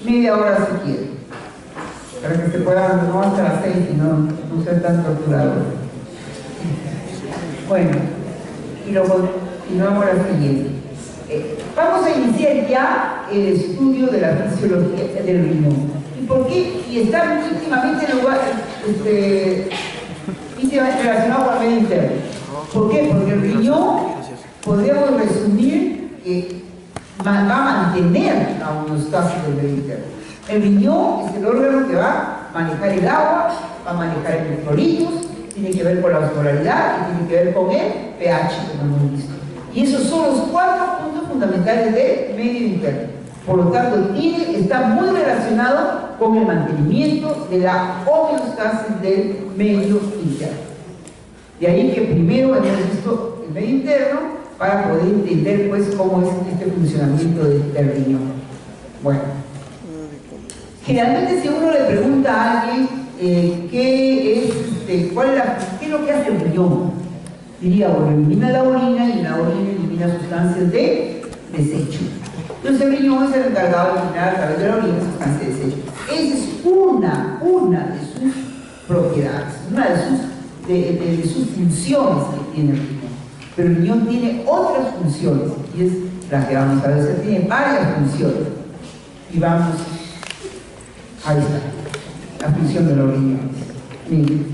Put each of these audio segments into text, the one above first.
media hora si quiere, para que se puedan, no hasta las 6 y no ser tan torturador. Bueno, y lo continuamos la siguiente. Vamos a iniciar ya el estudio de la fisiología del riñón. ¿Y por qué? Y está íntimamente relacionado con el medio interno. ¿Por qué? Porque el riñón, podríamos resumir que va a mantener la homeostasis del medio interno. El riñón es el órgano que va a manejar el agua, va a manejar el electrolitos, tiene que ver con la osmolaridad y tiene que ver con el pH, como hemos visto. Y esos son los 4 puntos fundamentales del medio interno. Por lo tanto, está muy relacionado con el mantenimiento de la homeostasis del medio interno. De ahí que primero hemos visto el medio interno para poder entender pues cómo es este funcionamiento del riñón. Bueno, generalmente si uno le pregunta a alguien qué es lo que hace el riñón, diría, bueno, elimina la orina y la orina elimina sustancias de desecho. Entonces el riñón es el encargado de eliminar a través de la orina sustancias de desecho. Esa es una de sus propiedades, una de sus funciones que tiene el riñón. Pero el riñón tiene otras funciones y es la que vamos a ver. O sea, tiene varias funciones. Y vamos, ahí está, la función de los riñones. Miren,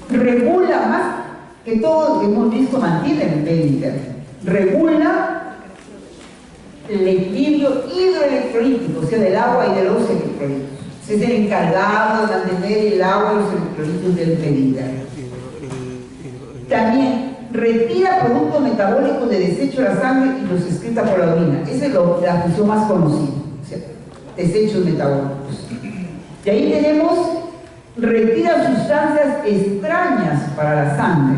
regula más que todo lo que hemos visto, mantiene el medio interno. Regula el equilibrio hidroelectrolítico, o sea, del agua y de los electrolitos. Es el encargado de mantener el agua y los electrolitos del medio interno. También retira productos metabólicos de desecho de la sangre y los excreta por la orina. Esa es la función más conocida, o sea, desechos metabólicos. Y ahí tenemos, retira sustancias extrañas para la sangre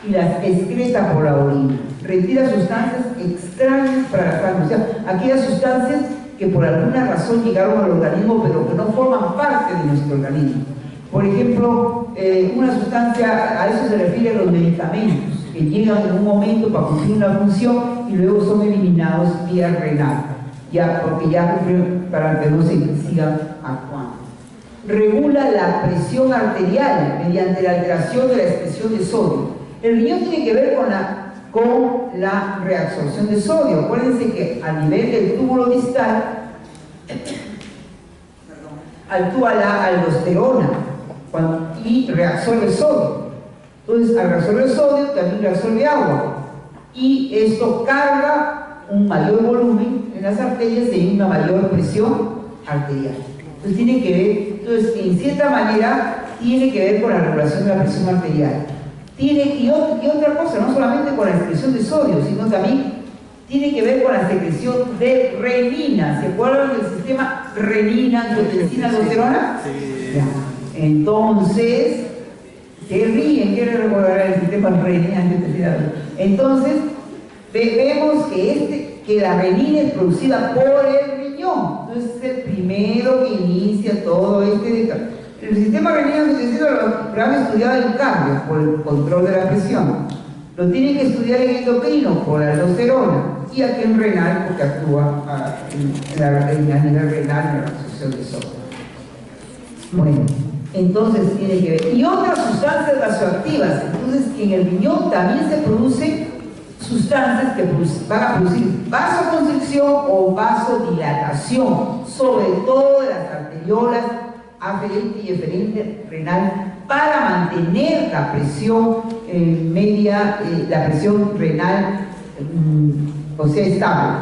y las excreta por la orina. Retira sustancias extrañas para la sangre, o sea, aquellas sustancias que por alguna razón llegaron al organismo pero que no forman parte de nuestro organismo. Por ejemplo, una sustancia, a eso se refiere a los medicamentos, que llegan en un momento para cumplir una función y luego son eliminados vía renal, porque ya para que no se sigan actuando. Regula la presión arterial mediante la alteración de la expresión de sodio. El riñón tiene que ver con la reabsorción de sodio. Acuérdense que a nivel del túbulo distal actúa la aldosterona y reabsorbe sodio. Entonces, al reabsorber sodio también reabsorbe agua y esto carga un mayor volumen en las arterias y una mayor presión arterial. Entonces tiene que ver, en cierta manera tiene que ver con la regulación de la presión arterial. Y otra cosa, no solamente con la excreción de sodio, sino también tiene que ver con la secreción de renina. ¿Se acuerdan del sistema renina, angiotensina, aldosterona? Sí. Ya. Entonces, ¿qué ríen? ¿Qué recordará el sistema renina, angiotensina, aldosterona? Entonces, vemos que la renina es producida por el riñón. Entonces, es el primero que inicia todo este. El sistema renina angiotensina lo han estudiado en cardio por el control de la presión. Lo tienen que estudiar en endocrino por la aldosterona y aquí en renal porque actúa a nivel renal en la absorción de sodio. Bueno, entonces tiene que ver. Y otras sustancias vasoactivas. Entonces en el riñón también se producen sustancias que van a producir vasoconstricción o vasodilatación, sobre todo de las arteriolas aferente y eferente renal, para mantener la presión la presión renal, o sea, estable.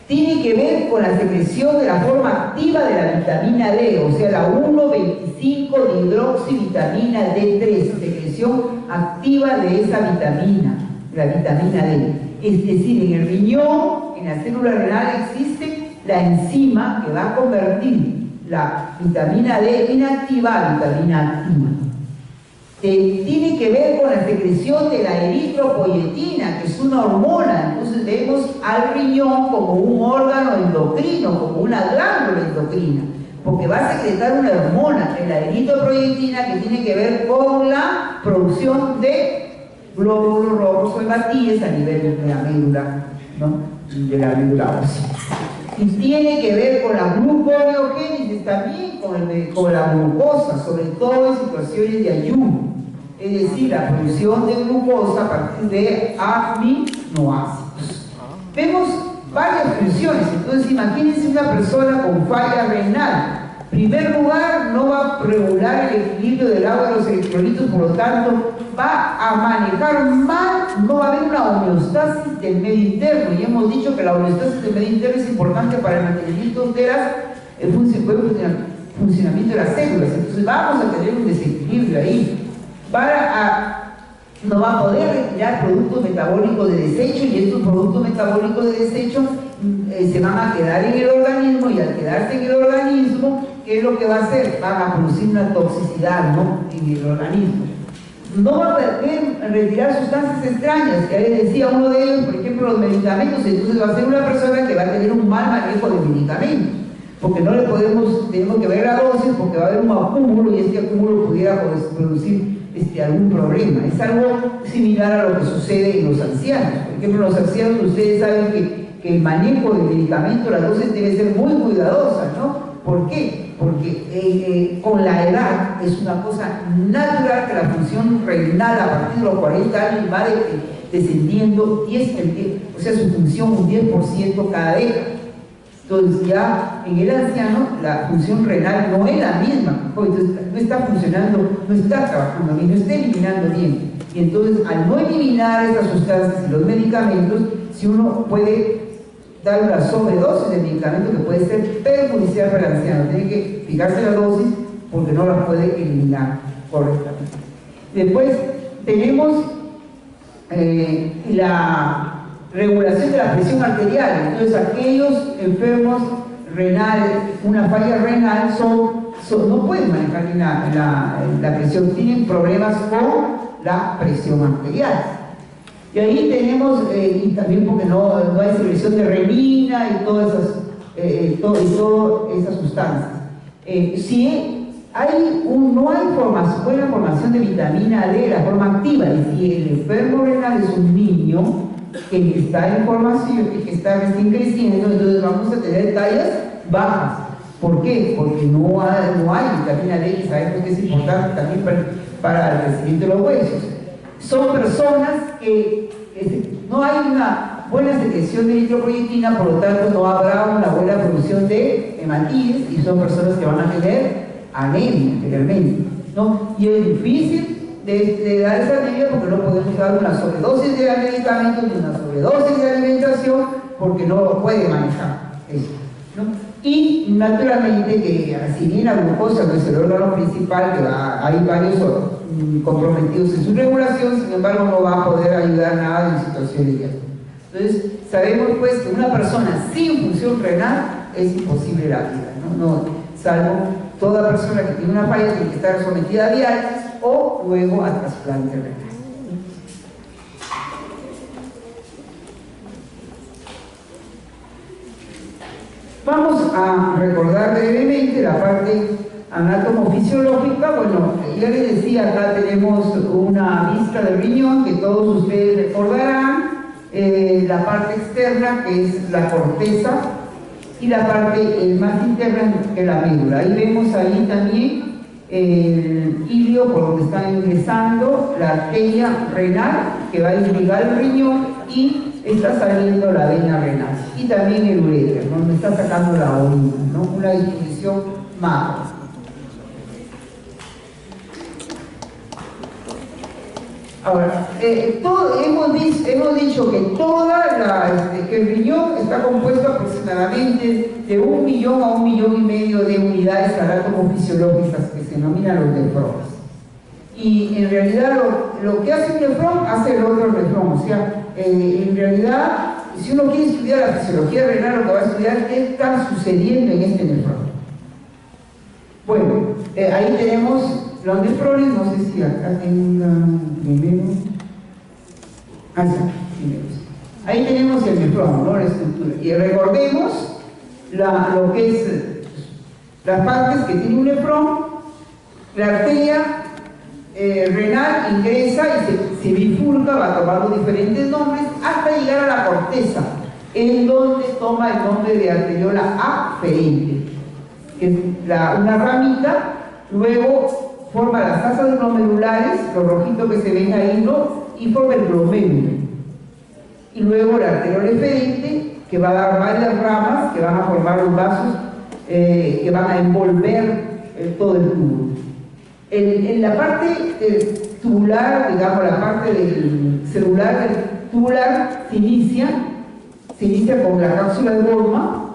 Tiene que ver con la secreción de la forma activa de la vitamina D, o sea, la 1,25-dihidroxivitamina D3, secreción activa de esa vitamina, la vitamina D. Es decir, en el riñón, en la célula renal existe la enzima que va a convertir la vitamina D inactiva a vitamina activa. Tiene que ver con la secreción de la eritropoyetina, que es una hormona. Entonces vemos al riñón como un órgano endocrino, como una glándula endocrina, porque va a secretar una hormona, la eritropoyetina, que tiene que ver con la producción de glóbulos rojos o hematíes a nivel de la médula, ¿no? De la médula ósea. Y tiene que ver con la gluconeogénesis, también con la glucosa, sobre todo en situaciones de ayuno. Es decir, la producción de glucosa a partir de aminoácidos. Vemos varias funciones. Entonces, imagínense una persona con falla renal. En primer lugar, no va a regular el equilibrio del agua de los electrolitos, por lo tanto, va a manejar mal, no va a haber una homeostasis del medio interno. Y hemos dicho que la homeostasis del medio interno es importante para el mantenimiento de el funcionamiento de las células. Entonces, vamos a tener un desequilibrio ahí. No va a poder retirar productos metabólicos de desecho, y estos productos metabólicos de desecho se van a quedar en el organismo, y al quedarse en el organismo, ¿qué es lo que va a hacer? Van a producir una toxicidad, ¿no?, en el organismo. No va a poder retirar sustancias extrañas, que les decía uno de ellos, por ejemplo, los medicamentos. Entonces va a ser una persona que va a tener un mal manejo de medicamentos, porque no le tenemos que ver la dosis, porque va a haber un acúmulo, y este acúmulo pudiera producir algún problema. Es algo similar a lo que sucede en los ancianos. Por ejemplo, en los ancianos ustedes saben que el manejo de medicamentos, la dosis debe ser muy cuidadosa, ¿no? ¿Por qué? Porque con la edad es una cosa natural que la función renal a partir de los 40 años va descendiendo 10, o sea, su función un 10% cada década. Entonces ya en el anciano la función renal no es la misma, entonces no está funcionando, no está trabajando bien, no está eliminando bien. Y entonces, al no eliminar estas sustancias y los medicamentos, si uno puede dar una sobredosis de medicamento que puede ser perjudicial para el anciano, tiene que fijarse la dosis porque no la puede eliminar correctamente. Después tenemos la regulación de la presión arterial. Entonces, aquellos enfermos renales, una falla renal, no pueden manejar la presión, tienen problemas con la presión arterial. Y ahí tenemos, y también porque no hay secreción de renina y todas esas sustancias. Si no hay buena formación de vitamina D, la forma activa, y si el enfermo renal es un niño que está en formación y que está recién creciendo, entonces vamos a tener tallas bajas. ¿Por qué? Porque no hay vitamina D, y sabemos que es importante también para el crecimiento de los huesos. Son personas que no hay una buena secreción de eritropoyetina, por lo tanto no habrá una buena producción de hematíes, y son personas que van a tener anemia anteriormente, ¿no? Y es difícil de dar esa anemia porque no podemos dar una sobredosis de medicamentos ni una sobredosis de alimentación, porque no puede manejar eso, ¿no? Y naturalmente que, si bien la glucosa no es el órgano principal, que hay varios comprometidos en su regulación, sin embargo no va a poder ayudar nada en situaciones de ayuno. Entonces sabemos pues que una persona sin función renal es imposible la vida, ¿no? Salvo toda persona que tiene una falla tiene que estar sometida a diálisis o luego a trasplante renal. Vamos a recordar brevemente la parte anatomofisiológica. Bueno, ya les decía, acá tenemos una vista del riñón que todos ustedes recordarán, la parte externa que es la corteza y la parte más interna que es la médula. Ahí vemos ahí también el ilio por donde está ingresando la arteria renal que va a irrigar el riñón, y está saliendo la vena renal, y también el uréter, donde está sacando la orina, ¿no? Una disposición macro. Ahora, hemos dicho que que el riñón está compuesto aproximadamente de 1 millón a 1,5 millones de unidades anatomofisiológicas que se denominan los nefrones. Y en realidad lo que hace un nefrón hace el otro nefrón. O sea, en realidad, si uno quiere estudiar la fisiología renal, lo que va a estudiar es qué está sucediendo en este nefrón. Bueno, ahí tenemos los nefrones. No sé si acá tengan primero. Ahí tenemos el nefrón, ¿no? La estructura. Y recordemos lo que es las partes que tiene un nefrón. La arteria renal ingresa y se bifurca, va tomando diferentes nombres hasta llegar a la corteza. en donde toma el nombre de arteriola aferente, que es una ramita, luego forma las asas glomerulares, lo rojito que se ven ahí, ¿no? Y forma el glomérulo. Y luego la arteriola eferente, que va a dar varias ramas que van a formar los vasos que van a envolver todo el tubo. En la parte tubular, digamos, la parte del celular tubular se inicia con la cápsula de Goldman,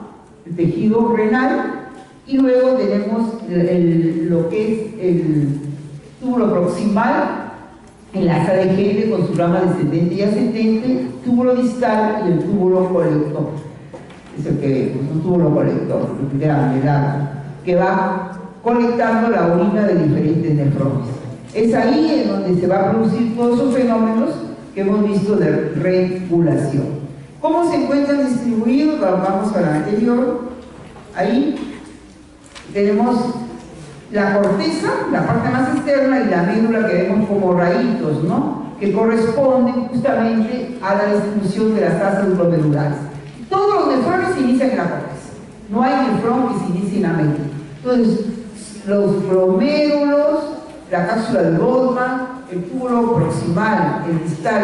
el tejido renal, y luego tenemos lo que es el túbulo proximal, el asa de Henle con su rama descendente y ascendente, túbulo distal y el túbulo colector. Es el que vemos, un túbulo colector grande, largo, que va conectando la orina de diferentes nefrones. Es ahí en donde se va a producir todos esos fenómenos que hemos visto de regulación. ¿Cómo se encuentran distribuidos? Vamos a la anterior. Ahí tenemos la corteza, la parte más externa, y la médula que vemos como rayitos, ¿no? Que corresponden justamente a la distribución de las asas glomerulares. Todos los nefrones se inician en la corteza. No hay nefrón que se inicie en la médula. Entonces, los glomérulos, la cápsula de Goldman, el túbulo proximal, el distal,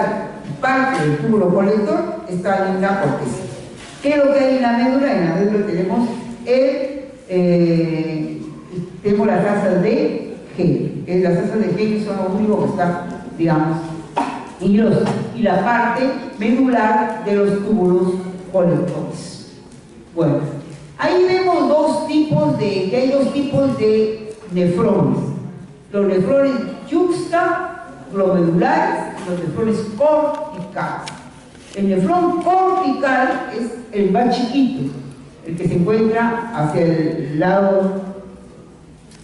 parte del túbulo colector están en la corteza. ¿Qué es lo que hay en la médula? En la médula tenemos tenemos las asas de Henle. Las asas de Henle son lo único que está, digamos, y la parte medular de los túbulos colectores. Bueno, ahí vemos hay dos tipos de nefrones. Los nefrones yuxtaglomerulares y los nefrones corticales. El nefrón cortical es el más chiquito, el que se encuentra hacia el lado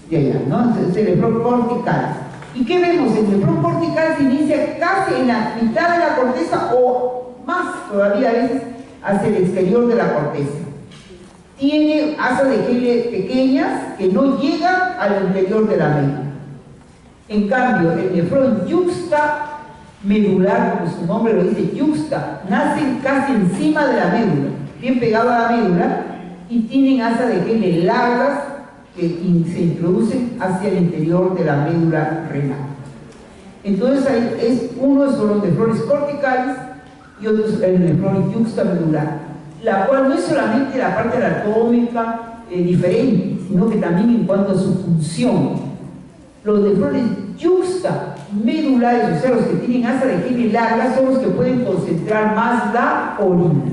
de allá, ¿no? Es el nefrón cortical. ¿Y qué vemos? El nefrón cortical se inicia casi en la mitad de la corteza o más todavía a veces hacia el exterior de la corteza. Tiene asas de Henle pequeñas que no llegan al interior de la médula. En cambio, el nefrón yuxtamedular, como su nombre lo dice, yuxta, nacen casi encima de la médula, bien pegado a la médula, y tienen asas de Henle largas que se introducen hacia el interior de la médula renal. Entonces, uno son los nefrones corticales y otro es el nefrón yuxtamedular, la cual no es solamente la parte anatómica diferente, sino que también en cuanto a su función. Los nefrones yuxtamedulares, o sea, los que tienen asas de Henle largas, son los que pueden concentrar más la orina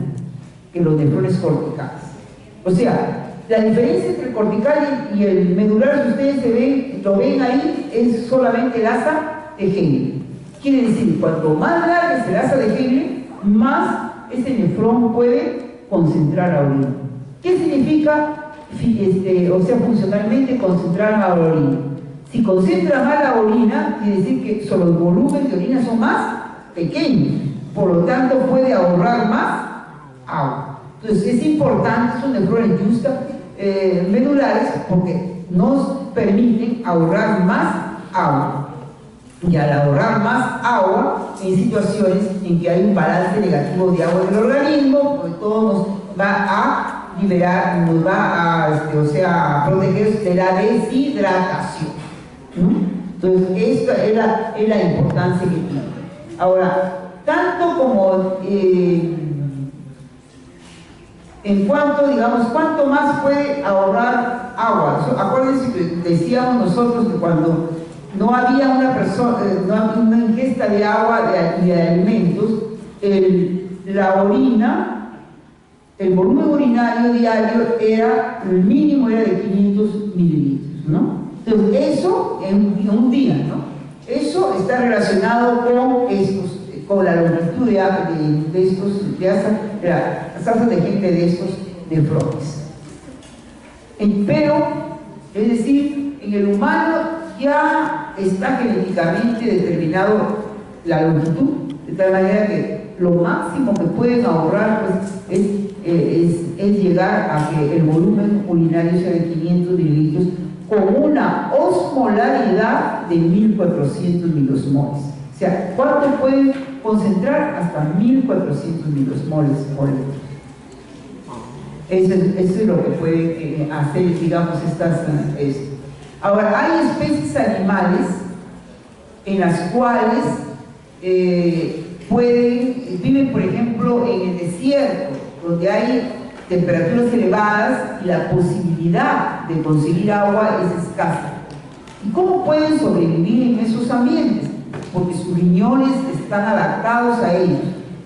que los nefrones corticales. O sea, la diferencia entre el cortical y el medular, si ustedes lo ven ahí, es solamente el asa de Henle. Quiere decir, cuanto más larga es el asa de Henle, más ese nefrón puede concentrar la orina. ¿Qué significa, funcionalmente concentrar la orina? Si concentra más la orina, quiere decir que los volúmenes de orina son más pequeños, por lo tanto puede ahorrar más agua. Entonces es importante estos nefrones medulares porque nos permiten ahorrar más agua. Y al ahorrar más agua, en situaciones en que hay un balance negativo de agua en el organismo, pues todo nos va a liberar, nos va a proteger de la deshidratación. Entonces, esta es la importancia que tiene. Ahora, tanto como en cuanto, digamos, cuánto más puede ahorrar agua. Acuérdense que decíamos nosotros que cuando no había una ingesta de agua y de alimentos, la orina, el volumen urinario diario el mínimo era de 500 mililitros, ¿no? Entonces, eso en un día, ¿no? Eso está relacionado con la longitud de las asas de Henle de estos nefrones. Pero, es decir, en el humano ya está genéticamente determinado la longitud, de tal manera que lo máximo que pueden ahorrar pues, es llegar a que el volumen urinario sea de 500 mililitros con una osmolaridad de 1400 milosmoles. O sea, ¿cuánto pueden concentrar? Hasta 1400 milosmoles por litro. Eso es lo que pueden hacer, digamos, estas... Ahora, hay especies animales en las cuales viven, por ejemplo, en el desierto, donde hay temperaturas elevadas y la posibilidad de conseguir agua es escasa. ¿Y cómo pueden sobrevivir en esos ambientes? Porque sus riñones están adaptados a ellos,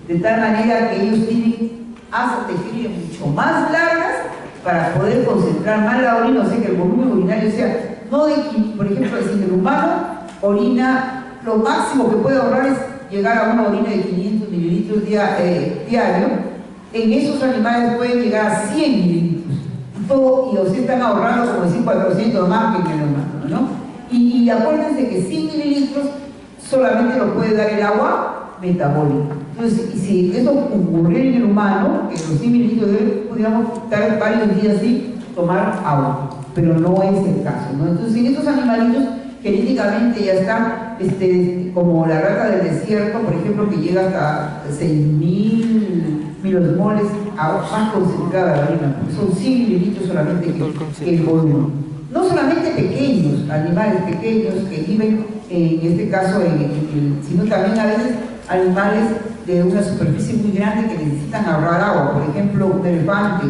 de tal manera que ellos tienen asas de mucho más largas para poder concentrar más la orina, o sea que el volumen urinario sea, no de, por ejemplo, si el humano orina, lo máximo que puede ahorrar es llegar a una orina de 500 mililitros diario, en esos animales pueden llegar a 100 mililitros, y o sea están ahorrando como decir 400 más que en el humano, ¿no? Y acuérdense que 100 mililitros solamente lo puede dar el agua metabólica. Entonces, si eso ocurriera en el humano, que los 100 mililitros pudiéramos estar varios días sin tomar agua, pero no es el caso, ¿no? Entonces, en estos animalitos genéticamente ya están, como la rata del desierto, por ejemplo, que llega hasta 6.000 milosmoles más concentrada la orina, porque son 100 mililitros solamente que el volumen. No solamente pequeños, animales pequeños que viven, en este caso, sino también a veces animales de una superficie muy grande que necesitan ahorrar agua, por ejemplo, un elefante,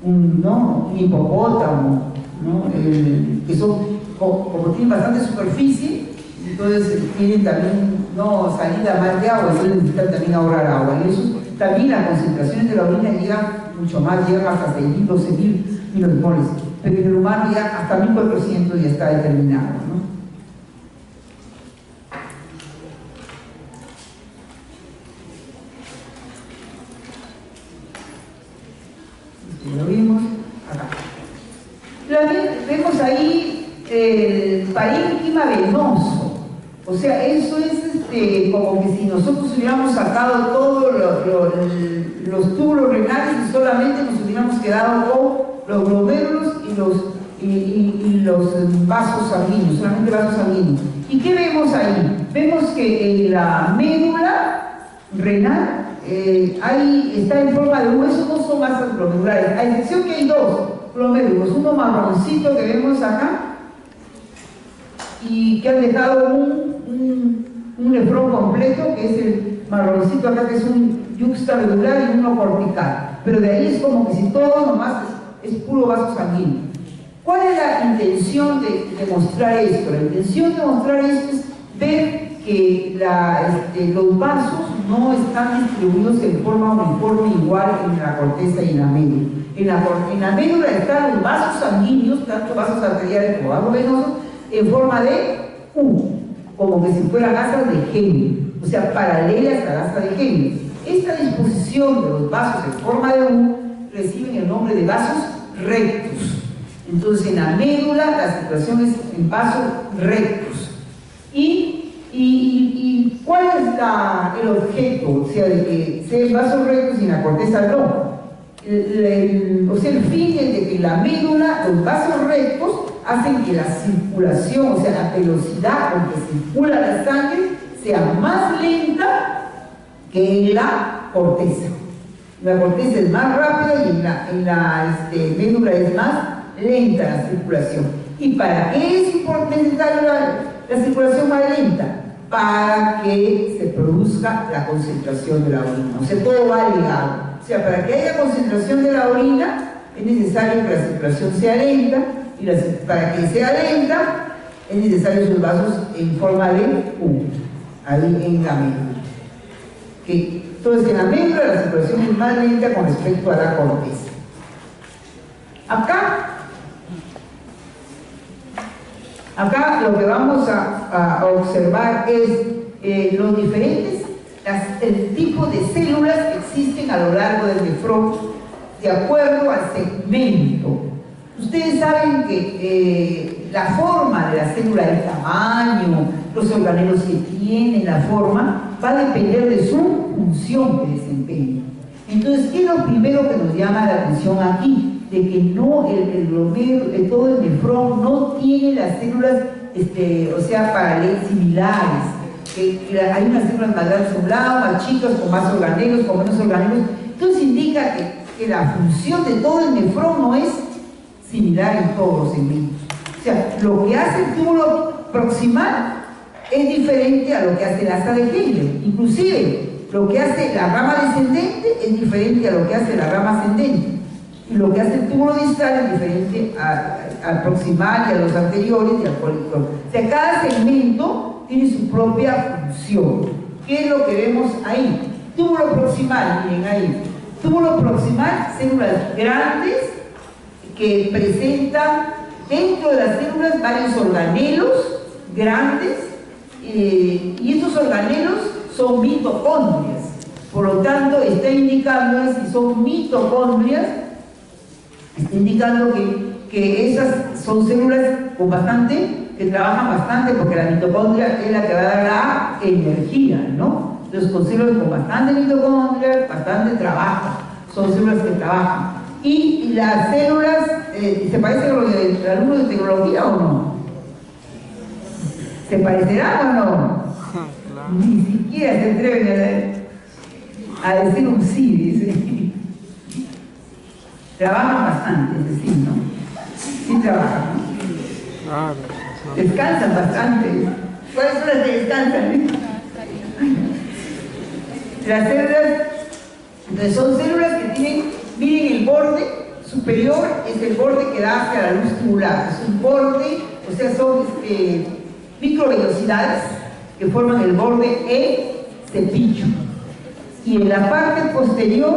un hipopótamo, ¿no? Que son, como tienen bastante superficie, entonces tienen también salida más de agua, entonces necesitan también ahorrar agua. Y eso también las concentraciones de la orina llegan mucho más, llegan hasta 6.000, 12.000 milosmoles, pero en el humano ya hasta 1.400 ya está determinado, ¿no? Lo vimos acá. Vemos ahí el parénquima venoso, o sea, eso es como que si nosotros hubiéramos sacado todos los túbulos renales y solamente nos hubiéramos quedado con los glomérulos y los vasos sanguíneos, solamente vasos sanguíneos. ¿Y qué vemos ahí? Vemos que en la médula renal está en forma de hueso, no son masas glomérulares, a excepción que hay dos glomérulos, uno marroncito que vemos acá y que han dejado un nefrón completo, que es el marroncito acá, que es un yuxtamedular y uno cortical, pero de ahí es como que si todo nomás es puro vaso sanguíneo. ¿Cuál es la intención de mostrar esto? La intención de mostrar esto es ver que los vasos no están distribuidos en forma uniforme igual en la corteza y en la médula. En la médula están los vasos sanguíneos, tanto vasos arteriales como vasos venosos, en forma de U, como que si fueran asas de genio, o sea, paralelas a la asa de genio. Esta disposición de los vasos en forma de U reciben el nombre de vasos rectos. Entonces, en la médula la situación es en vasos rectos. ¿Y cuál es el objeto? O sea, de que sean vasos rectos y en la corteza no. O sea, el fin es de que en la médula los vasos rectos hacen que la circulación, o sea, la velocidad con que circula la sangre sea más lenta que en la corteza. La corteza es más rápida y en la médula es más lenta la circulación. ¿Y para qué es necesaria la circulación más lenta? Para que se produzca la concentración de la orina. O sea, todo va ligado. O sea, para que haya concentración de la orina es necesario que la circulación sea lenta, y para que sea lenta es necesario esos vasos en forma de U, ahí en la médula. Entonces, en la médula la circulación es más lenta con respecto a la corteza. Acá lo que vamos a observar es los diferentes, el tipo de células que existen a lo largo del nefrón de acuerdo al segmento. Ustedes saben que la forma de la célula, el tamaño, los organelos que tienen, la forma, va a depender de su función que desempeña. Entonces, ¿qué es lo primero que nos llama la atención aquí? De que no, todo el nefrón no tiene las células, o sea, paralelas, similares. Hay unas células más grandes a un lado, más chicas, con más organelos, con menos organelos. Entonces indica que que la función de todo el nefrón no es similar en todos los segmentos. O sea, lo que hace el túbulo proximal es diferente a lo que hace el asa de Henle. Inclusive, lo que hace la rama descendente es diferente a lo que hace la rama ascendente. Y lo que hace el túbulo distal es diferente al proximal y a los anteriores y al colector. O sea, cada segmento tiene su propia función. ¿Qué es lo que vemos ahí? Túbulo proximal, miren ahí. Túbulo proximal, células grandes que presentan dentro de las células varios organelos grandes, y esos organelos son mitocondrias. Por lo tanto, está indicando, si son mitocondrias, está indicando que esas son células con bastante, que trabajan bastante, porque la mitocondria es la que va a dar la energía, ¿no? Entonces, con células con bastante mitocondria, bastante trabajo, son células que trabajan. Y las células, ¿se parecen a los alumnos de tecnología o no? ¿Se parecerán o no? Claro. Ni siquiera se atreven a decir un sí, dice. Trabajan bastante, es decir, ¿no? Sí trabajan, ¿no? Claro. Descansan bastante. ¿Cuáles son las que descansan? Las células, entonces son células que tienen, miren, el borde superior es el borde que da hacia la luz tubular. Es un borde, o sea, son microvellosidades que forman el borde cepillo. Y en la parte posterior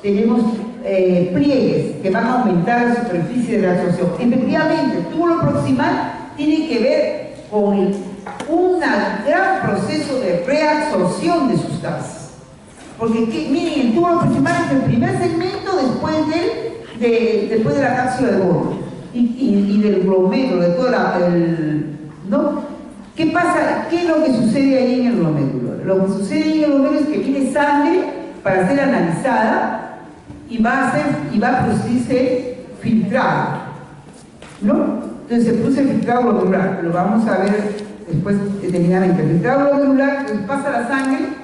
tenemos pliegues que van a aumentar la superficie de la absorción. Efectivamente, el túbulo proximal tiene que ver con un gran proceso de reabsorción de sustancias. Porque miren, el túbulo proximal es el primer segmento después de la cápsula de Golgi y del glomérulo, de todo ¿no? ¿Qué pasa? ¿Qué es lo que sucede ahí en el glomérulo? Lo que sucede ahí en el glomérulo es que viene sangre para ser analizada y va a producirse filtrado, ¿no? Entonces se produce el filtrado glomerular, lo vamos a ver después determinadamente. El filtrado glomerular pasa la sangre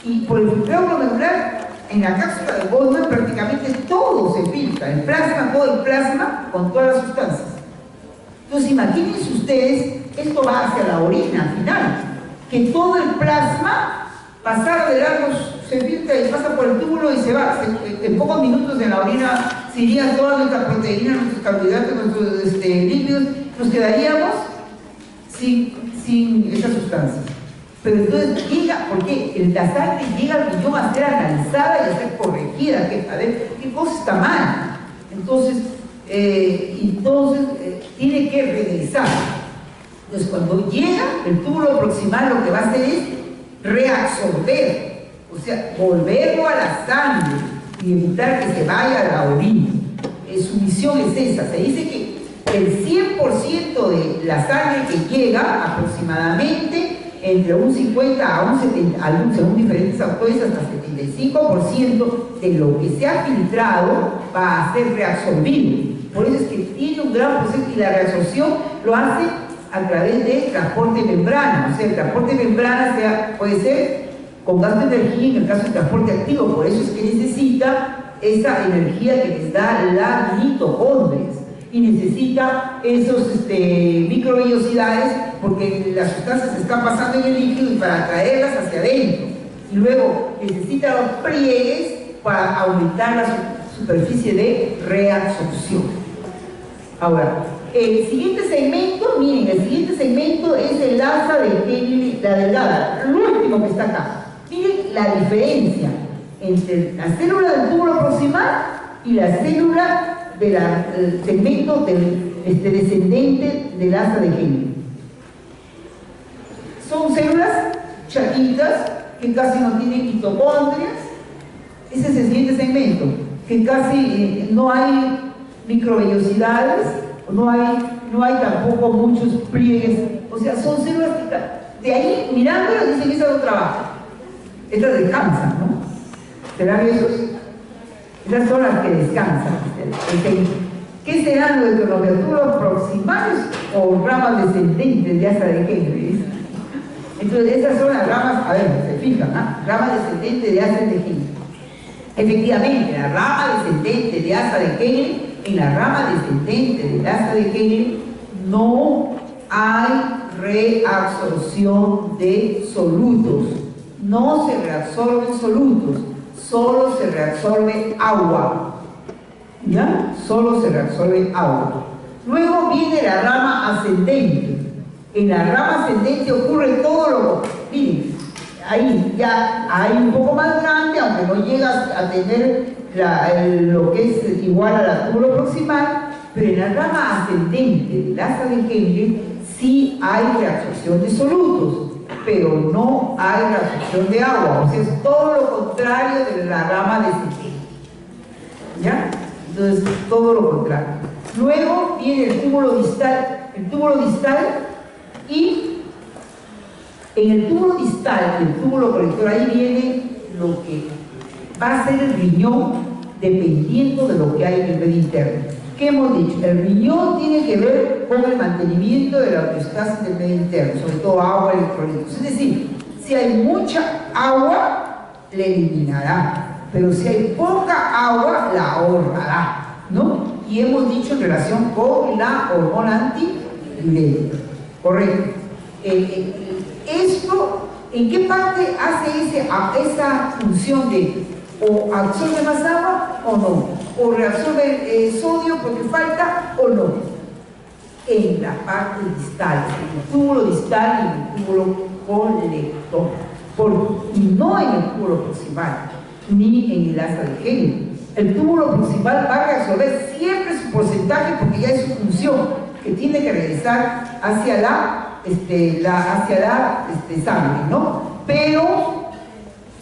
y por el filtrado glomerular en la cápsula de Goldman prácticamente todo se filtra, el plasma, todo el plasma con todas las sustancias. Entonces imagínense ustedes, esto va hacia la orina al final, que todo el plasma pasado de largo se filtra y pasa por el túbulo y se va. En pocos minutos en la orina se irían todas nuestras proteínas, nuestros carbohidratos, nuestros lípidos, nos quedaríamos sin esas sustancias. Pero entonces llega, porque la sangre llega al riñón a ser analizada y a ser corregida, a ver qué cosa está mal. Entonces, tiene que regresar. Entonces, cuando llega el túbulo proximal, lo que va a hacer es reabsorber, o sea, volverlo a la sangre y evitar que se vaya a la orina. Su misión es esa. Se dice que el 100% de la sangre que llega aproximadamente entre un 50 a un 70, según diferentes autores, hasta 75% de lo que se ha filtrado va a ser reabsorbido. Por eso es que tiene un gran proceso y la reabsorción lo hace a través de transporte de membrana. O sea, el transporte de membrana puede ser con gasto de energía en el caso del transporte activo. Por eso es que necesita esa energía que les da las mitocondrias. Y necesita esos microvellosidades porque las sustancias se están pasando en el líquido y para traerlas hacia adentro. Y luego necesita los pliegues para aumentar la superficie de reabsorción. Ahora, el siguiente segmento, miren, el siguiente segmento es el asa de Henle, la delgada, lo último que está acá. Miren la diferencia entre la célula del túbulo proximal y la célula del segmento descendente del asa de Henle. Son células chaquitas que casi no tienen mitocondrias. Ese es el siguiente segmento, que casi no hay microvellosidades, no hay tampoco muchos pliegues. O sea, son células que de ahí mirándolas dicen que esas no trabajan, estas descansan, ¿no? ¿Serán esos? Esas son las que descansan. ¿Qué serán los túbulos proximales o ramas descendentes de asa de Henle? Entonces esas son las ramas, a ver, se fijan, ramas descendentes de asa de Henle. Efectivamente, la rama descendente de asa de Kennedy, en la rama descendente del asa de Kennedy no hay reabsorción de solutos, no se reabsorben solutos, solo se reabsorbe agua, ¿ya? Solo se reabsorbe agua. Luego viene la rama ascendente. En la rama ascendente ocurre todo lo... Miren, ahí ya hay un poco más grande, aunque no llegas a tener lo que es igual a la túbulo proximal, pero en la rama ascendente del asa de Henle sí hay reabsorción de solutos, pero no hay reabsorción de agua, o sea, es todo lo contrario de la rama descendente. ¿Ya? Entonces, todo lo contrario. Luego viene el túbulo distal y en el túbulo distal, el túbulo colector, ahí viene lo que va a ser el riñón dependiendo de lo que hay en el medio interno. ¿Qué hemos dicho? El riñón tiene que ver con el mantenimiento de la homeostasis del medio interno, sobre todo agua, electrolitos. Es decir, si hay mucha agua, le eliminará, pero si hay poca agua, la ahorrará, ¿no? Y hemos dicho en relación con la hormona antidiurética. Correcto. Esto, ¿en qué parte hace esa función de o absorbe más agua o no? ¿O reabsorbe sodio porque falta o no? En la parte distal, en el túbulo distal y en el túbulo colector, y no en el túbulo proximal, ni en el asa de Henle. El túbulo proximal va a reabsorber siempre su porcentaje porque ya es su función, que tiene que regresar hacia la sangre, ¿no? Pero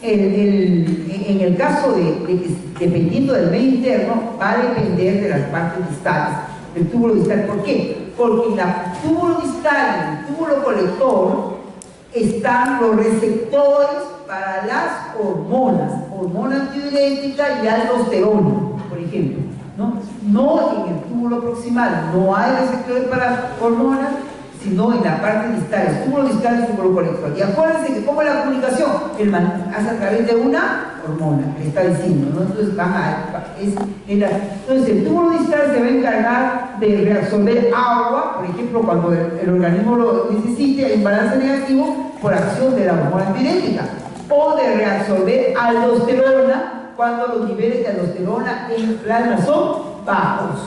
en el caso de que dependiendo del medio interno va a depender de las partes distales del túbulo distal. ¿Por qué? Porque en el túbulo distal y en el túbulo colector están los receptores para las hormona antidiurética y aldosterona, por ejemplo, ¿no? No en el túbulo proximal, no hay receptores para hormonas, sino en la parte distal, el túbulo distal y el túbulo colector. Y acuérdense que como la comunicación hace a través de una hormona, que está diciendo, ¿no? Entonces, entonces el túbulo distal se va a encargar de reabsorber agua, por ejemplo, cuando el organismo lo necesite, hay imbalance negativo por acción de la hormona antidiurética, o de reabsorber aldosterona cuando los niveles de aldosterona en plasma son bajos.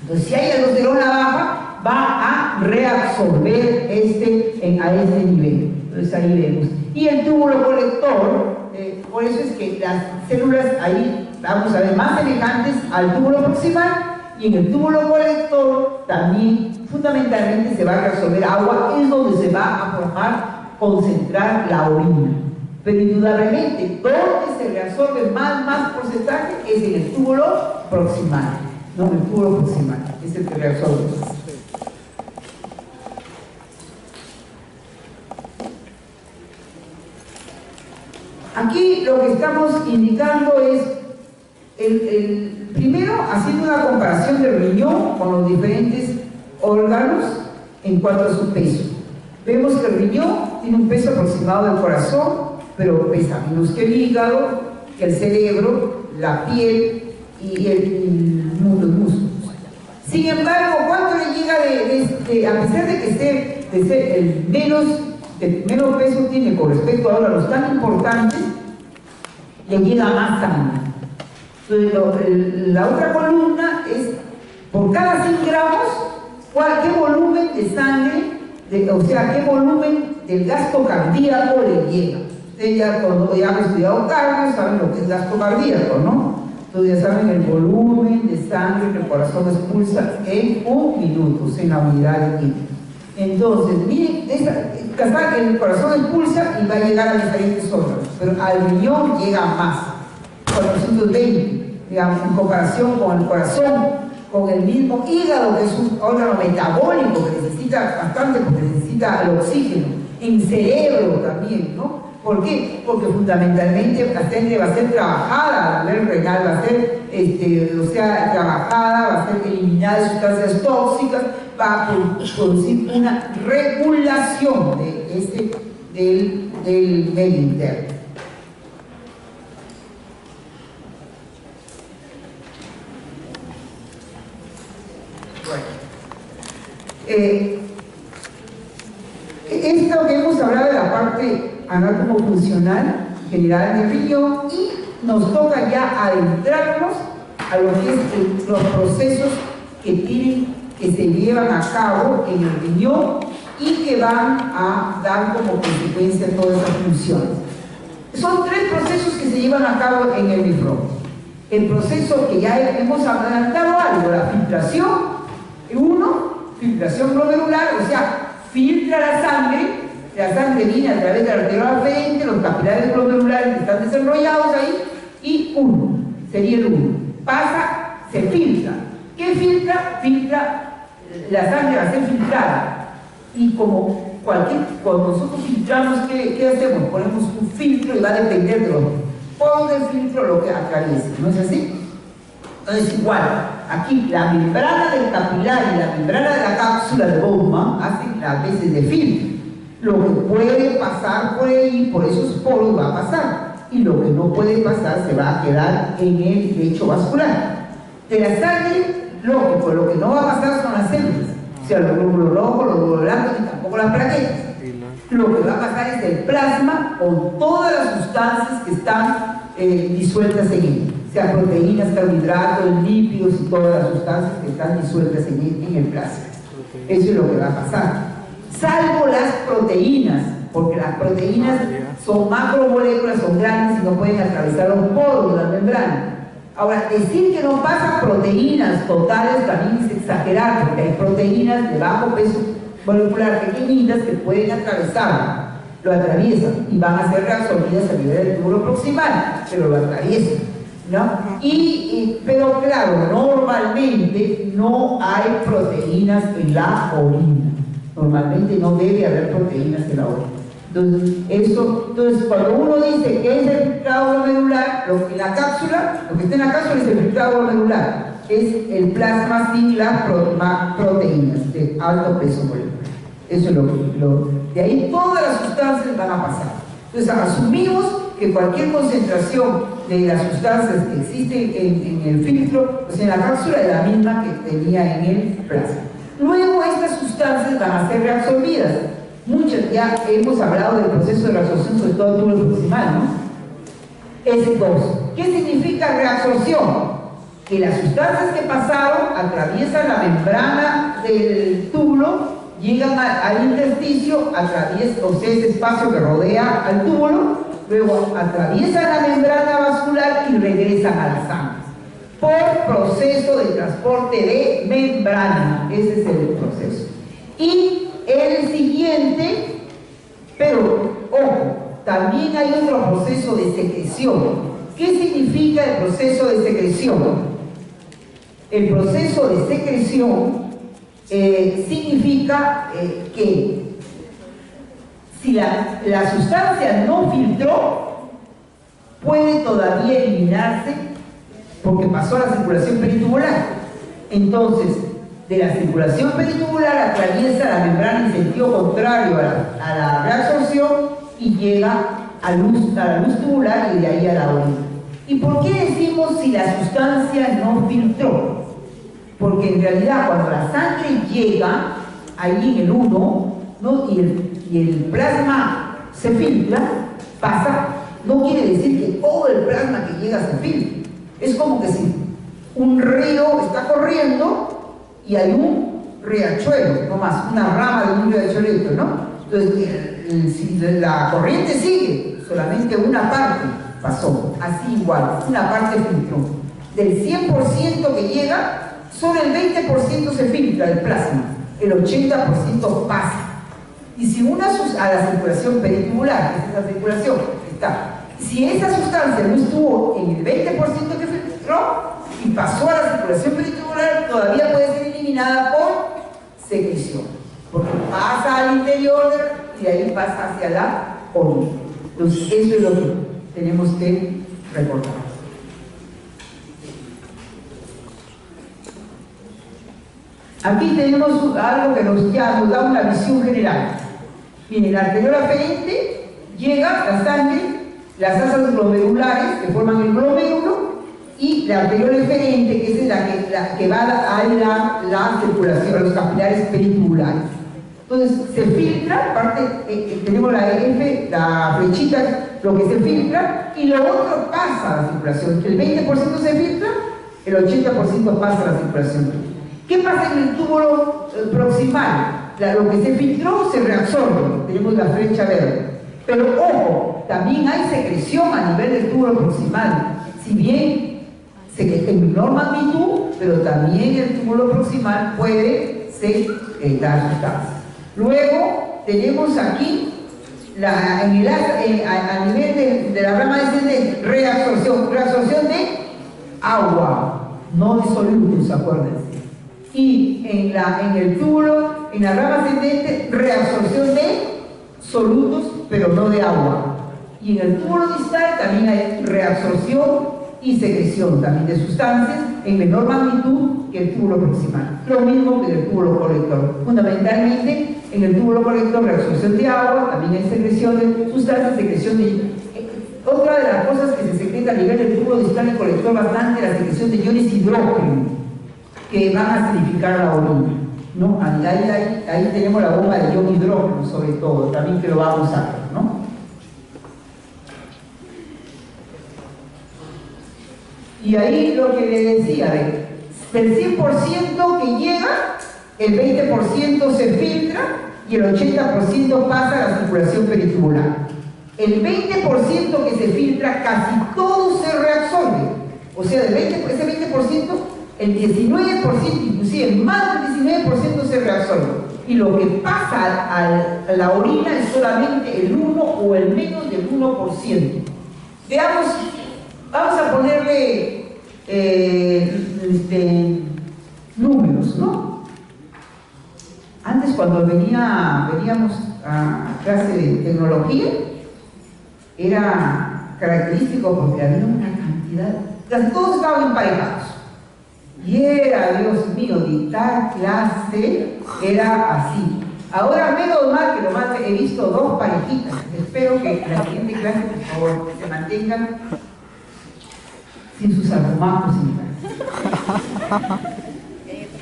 Entonces, si hay aldosterona baja, va a reabsorber a este nivel. Entonces ahí vemos. Y el túbulo colector, por eso es que las células ahí, vamos a ver, más semejantes al túbulo proximal, y en el túbulo colector también fundamentalmente se va a reabsorber agua, es donde se va a formar, concentrar la orina. Pero indudablemente, donde se reabsorbe más porcentaje es en el túbulo proximal. No, el túbulo proximal es el que reabsorbe más. Aquí lo que estamos indicando es, primero, haciendo una comparación del riñón con los diferentes órganos en cuanto a su peso. Vemos que el riñón tiene un peso aproximado del corazón, pero pesa menos que el hígado, que el cerebro, la piel y los músculos. Sin embargo, ¿cuánto le llega a pesar de que ser el menos peso tiene con respecto a órganos tan importantes, le llega más sangre? Entonces, la otra columna es por cada 100 gramos, ¿qué volumen de sangre, o sea, qué volumen del gasto cardíaco le llega? Ustedes cuando ya han estudiado cardio saben lo que es gasto cardíaco, ¿no? Entonces ya saben el volumen de sangre que el corazón expulsa en 1 minuto, en la unidad de tiempo. Entonces, miren, el corazón expulsa y va a llegar a diferentes órganos, pero al riñón llega más, 420, digamos, en comparación con el corazón, con el mismo hígado, que es un órgano metabólico que necesita bastante porque necesita el oxígeno, en cerebro también, ¿no? ¿Por qué? Porque fundamentalmente la sangre va a ser trabajada, la renal va a ser, trabajada, va a ser eliminada de sustancias tóxicas, va a producir una regulación del medio interno. Esto que hemos hablado de la parte anatomo-funcional general del riñón, y nos toca ya adentrarnos a lo que es los procesos que se llevan a cabo en el riñón y que van a dar como consecuencia todas esas funciones. Son tres procesos que se llevan a cabo en el microbio. El proceso que ya hemos adelantado algo, la filtración, filtración glomerular, o sea, filtra la sangre viene a través de la arteria afferente, los capilares glomerulares que están desarrollados ahí, y sería el 1. Pasa, se filtra. ¿Qué filtra? Filtra, la sangre va a ser filtrada. Y como cuando nosotros filtramos, ¿qué hacemos? Ponemos un filtro y va a depender de los fondos del filtro lo que atraviese, ¿no es así? Entonces igual, aquí la membrana del capilar y la membrana de la cápsula de Bowman hacen a veces de filtro. Lo que puede pasar por ahí, por esos poros va a pasar, y lo que no puede pasar se va a quedar en el lecho vascular. De la sangre, lógico, lo que no va a pasar son las células, o sea, los glóbulos rojos, los glóbulos blancos y tampoco las plaquetas. Lo que va a pasar es el plasma con todas las sustancias que están disueltas en él, sea proteínas, carbohidratos, lípidos y todas las sustancias que están disueltas en el plasma. Eso es lo que va a pasar. Salvo las proteínas, porque las proteínas son macromoléculas, son grandes y no pueden atravesar los poros de la membrana. Ahora, decir que no pasa proteínas totales también es exagerar, porque hay proteínas de bajo peso molecular pequeñitas que pueden atravesar, lo atraviesan y van a ser reabsorbidas a nivel del túbulo proximal, pero lo atraviesan, ¿no? Pero claro, normalmente no hay proteínas en la orina. Normalmente no debe haber proteínas en la orina. Entonces, cuando uno dice que es el filtrado glomerular, lo que está en la cápsula es el filtrado glomerular, es el plasma sin las proteínas de alto peso molecular. Eso es de ahí todas las sustancias van a pasar. Entonces, asumimos que cualquier concentración de las sustancias que existen en el filtro, pues en la cápsula es la misma que tenía en el plasma. Luego estas sustancias van a ser reabsorbidas. Muchas, ya hemos hablado del proceso de reabsorción, sobre todo el túbulo proximal, ¿no? S2. ¿Qué significa reabsorción? Que las sustancias que pasaron atraviesan la membrana del túbulo, llegan al intersticio, atraviesan, o sea, ese espacio que rodea al túbulo, luego atraviesan la membrana vascular y regresan a la sangre por proceso de transporte de membrana. Ese es el proceso. Y el siguiente, pero ojo, también hay otro proceso de secreción. ¿Qué significa el proceso de secreción? El proceso de secreción significa que si la sustancia no filtró, puede todavía eliminarse porque pasó a la circulación peritubular. Entonces, de la circulación peritubular atraviesa la membrana en sentido contrario a la reabsorción y llega a la luz tubular y de ahí a la orina. ¿Y por qué decimos si la sustancia no filtró? Porque en realidad cuando la sangre llega ahí en el 1, ¿no? y el plasma se filtra, pasa, no quiere decir que todo el plasma que llega se filtre. Es como que si un río está corriendo y hay un riachuelo, no más, una rama de un riachuelito, ¿no? Entonces, si la corriente sigue, solamente una parte pasó, así igual, una parte filtró. Del 100% que llega, solo el 20% se filtra del plasma, el 80% pasa. Y si a la circulación peritubular, que es la circulación que está, si esa sustancia no estuvo en el 20% que filtró y pasó a la circulación peritubular, todavía puede ser eliminada por secreción, porque pasa al interior y de ahí pasa hacia la orina. Entonces, eso es lo que tenemos que recordar. Aquí tenemos algo que nos da una visión general. Miren, la arteriol aferente llega la sangre, las asas glomerulares que forman el glomérulo y la arteriola eferente, que es la que va a la circulación, a los capilares perituburales. Entonces, se filtra, aparte, tenemos la F, la flechita, lo que se filtra, y lo otro pasa a la circulación. El 20% se filtra, el 80% pasa a la circulación. ¿Qué pasa en el túbulo proximal? Lo que se filtró se reabsorbe, tenemos la flecha verde. Pero ojo, también hay secreción a nivel del túbulo proximal. Si bien en menor magnitud, pero también el túbulo proximal puede secretar sustancias. Luego tenemos aquí a nivel de la rama descendente, reabsorción de agua, no de solutos, acuérdense. Y en el túbulo, en la rama ascendente, reabsorción de solutos, pero no de agua. Y en el túbulo distal también hay reabsorción y secreción también de sustancias en menor magnitud que el túbulo proximal. Lo mismo que en el túbulo colector. Fundamentalmente, en el túbulo colector, reabsorción de agua, también hay secreción de sustancias, secreción de... Otra de las cosas que se secreta a nivel del túbulo distal y colector bastante, la secreción de iones hidrógeno, que van a acidificar la orina, ¿no? Ahí tenemos la bomba de ion hidrógeno, sobre todo, también que lo vamos a ver, ¿no? Y ahí lo que le decía, del 100% que llega, el 20% se filtra y el 80% pasa a la circulación peritubular. El 20% que se filtra, casi todo se reabsorbe. O sea, ese 20%, el 19%, inclusive más del 19% se reabsorbe. Y lo que pasa a la orina es solamente el 1 o el menos del 1%. Veamos. Vamos a ponerle números, ¿no? Antes, cuando veníamos a clase de tecnología, era característico porque había una cantidad, casi todos estaban emparejados. Y era, Dios mío, dictar clase era así. Ahora, menos mal que nomás he visto 2 parejitas. Espero que la siguiente clase, por favor, se mantengan sin sus arrumacos y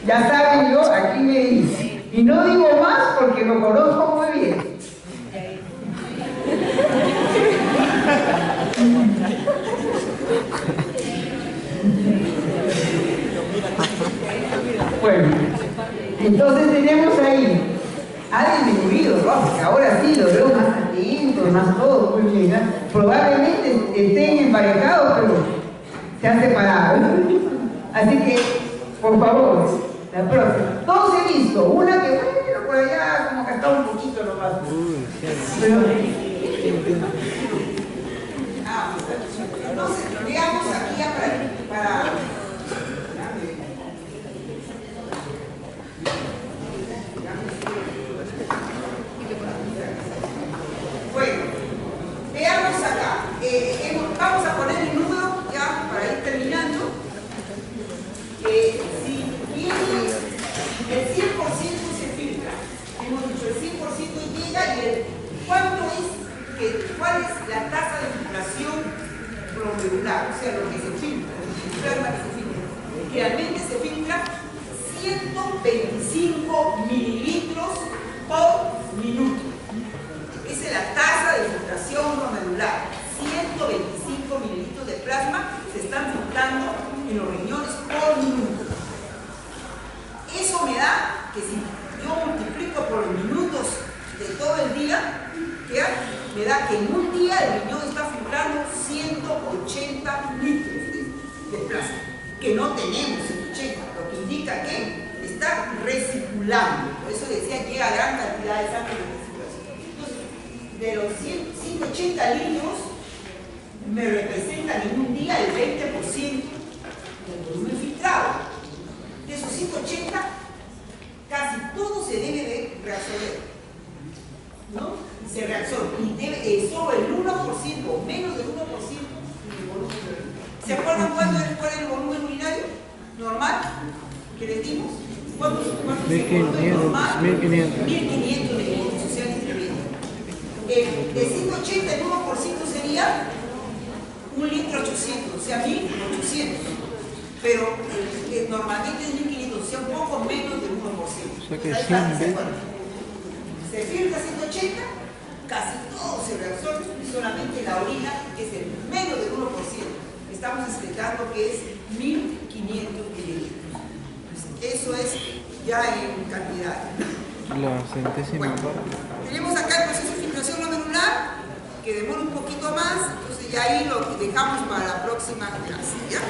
ya saben, yo aquí me dice. Y no digo más porque lo conozco muy bien. Bueno, entonces tenemos ahí, ha disminuido, ¿no? Porque ahora sí lo veo más atento, más todo, muy bien, ¿no? Probablemente estén emparejados, pero se han separado. Así que, por favor, la próxima. Todos he visto, una que, bueno, por allá como que está un poquito nomás. Pero, entonces, veamos aquí ya para bueno, veamos acá. Vamos a poner el número ya para ir terminando. Si viene el 100% se filtra, hemos dicho el 100% llega y ¿cuál es la tasa de filtración glomerular? O sea, lo que se filtra, el plasma que se filtra. Realmente se filtra 125 mililitros por minuto. Esa es la tasa de filtración glomerular. 125 mililitros de plasma se están filtrando en los riñones por minuto. Eso me da que si yo multiplico por los minutos de todo el día, me da que en un día el riñón está filtrando 180 litros de plasma, que no tenemos 180, lo que indica que está recirculando. Por eso decía que llega gran cantidad de sangre de recirculación. Entonces, de los 180 litros, me representan en un día el 20% del volumen filtrado. De esos 180, casi todo se debe de reabsorber, ¿no? Se reabsorbe y solo el 1% o menos del 1% del volumen urinario. ¿Se acuerdan cuál es el volumen urinario normal que les dimos? ¿Cuánto es el volumen normal? 1500 mililitros, o sea, de 180 el 1% sería 1 litro 800, o sea, 1800. Pero normalmente es 1500, o sea, un poco menos del 1%. O sea que Ahí 100 está, veces. se filtra 180, casi todo se reabsorbe, solamente la orina, que es el menos del 1%. Estamos explicando que es 1500 mililitros. Pues eso es ya en cantidad. La centésima Bueno, parte. tenemos acá el proceso de filtración glomerular, que demora un poquito más, entonces ya ahí lo dejamos para la próxima clase, ¿ya?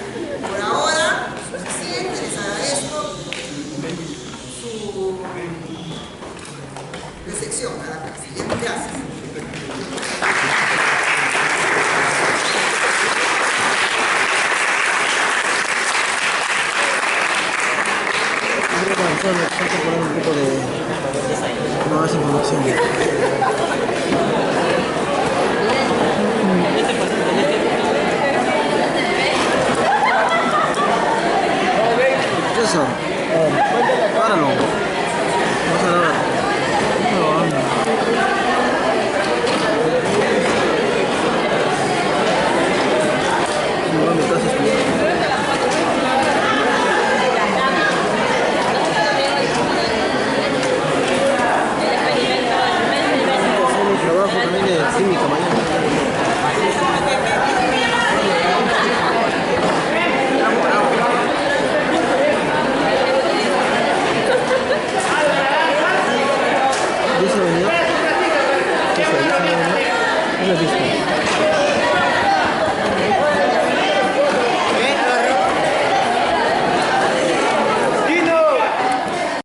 Por ahora, suficiente, les agradezco su recepción a la clase, ¿ya? Gracias. Poner un poco de más información. ¿Qué son?